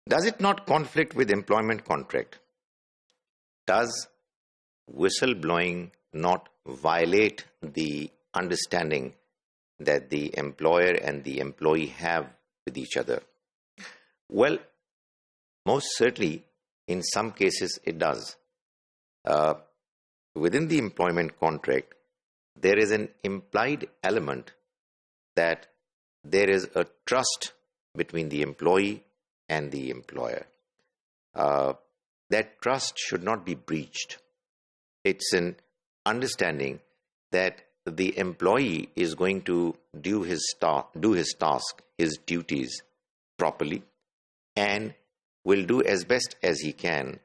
Does it not conflict with employment contract? Does whistleblowing not violate the understanding that the employer and the employee have with each other? Well, most certainly, in some cases it does. Within the employment contract, there is an implied element that there is a trust between the employee and the employer. That trust should not be breached. It's an understanding that the employee is going to do his task, his duties properly, and will do as best as he can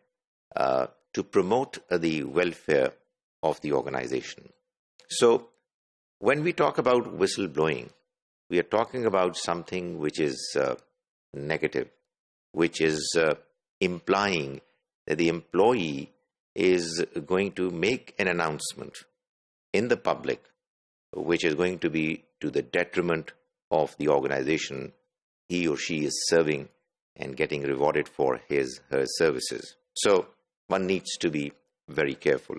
to promote the welfare of the organization. So, when we talk about whistleblowing, we are talking about something which is negative, which is implying that the employee is going to make an announcement in the public which is going to be to the detriment of the organization he or she is serving and getting rewarded for her services. So one needs to be very careful.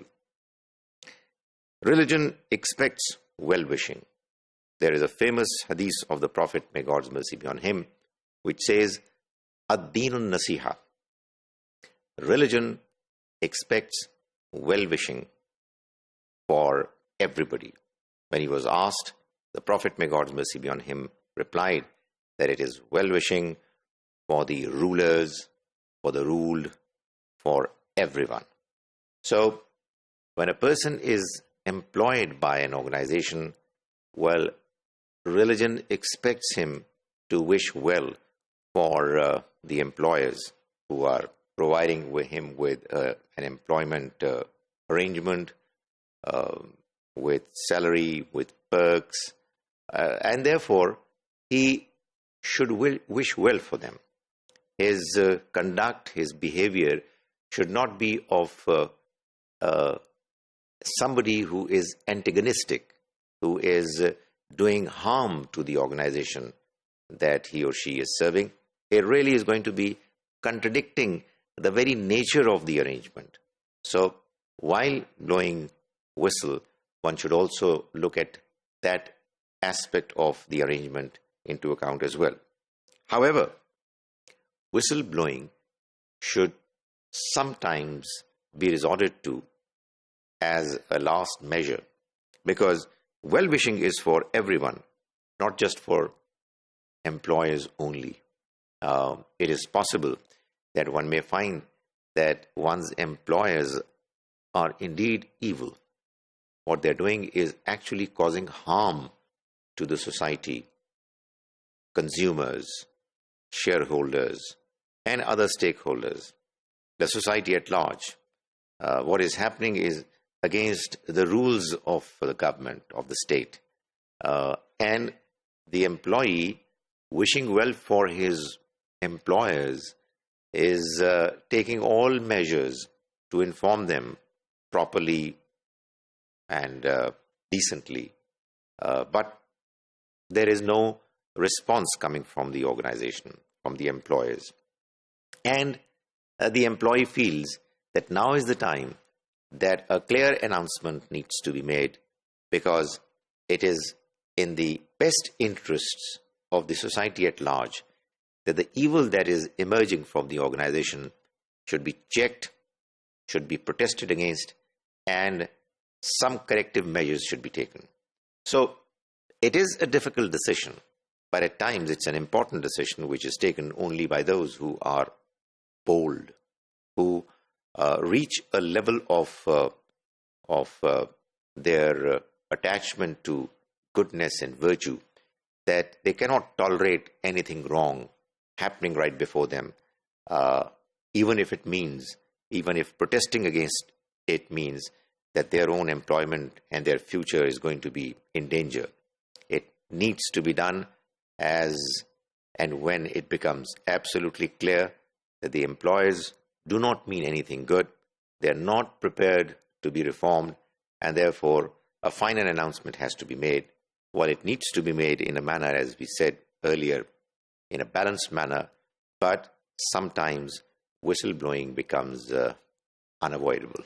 Religion expects well-wishing. There is a famous hadith of the Prophet, may God's mercy be on him, which says, Ad-Dinun Nasiha. Religion expects well-wishing for everybody. When he was asked, the Prophet, may God's mercy be on him, replied that it is well-wishing for the rulers, for the ruled, for everyone. So, when a person is employed by an organization, well, religion expects him to wish well for the employers who are providing him with an employment arrangement, with salary, with perks, and therefore he should wish well for them. His conduct, his behavior should not be of somebody who is antagonistic, who is doing harm to the organization that he or she is serving. It really is going to be contradicting the very nature of the arrangement. So while blowing whistle, one should also look at that aspect of the arrangement into account as well. However, whistle blowing should sometimes be resorted to as a last measure, because well-wishing is for everyone, not just for employers only. It is possible that one may find that one's employers are indeed evil. What they're doing is actually causing harm to the society, consumers, shareholders, and other stakeholders, the society at large. What is happening is against the rules of the government, of the state. And the employee, wishing well for his employers, is taking all measures to inform them properly and decently. But there is no response coming from the organization, from the employers. And the employee feels that now is the time that a clear announcement needs to be made, because it is in the best interests of the society at large that the evil that is emerging from the organization should be checked, should be protested against, and some corrective measures should be taken. So it is a difficult decision, but at times it's an important decision which is taken only by those who are bold, who reach a level of their attachment to goodness and virtue, that they cannot tolerate anything wrong happening right before them, even if protesting against it means that their own employment and their future is going to be in danger. It needs to be done as and when it becomes absolutely clear that the employers do not mean anything good, they are not prepared to be reformed, and therefore a final announcement has to be made. While it needs to be made in a manner, as we said earlier, in a balanced manner, but sometimes whistleblowing becomes unavoidable.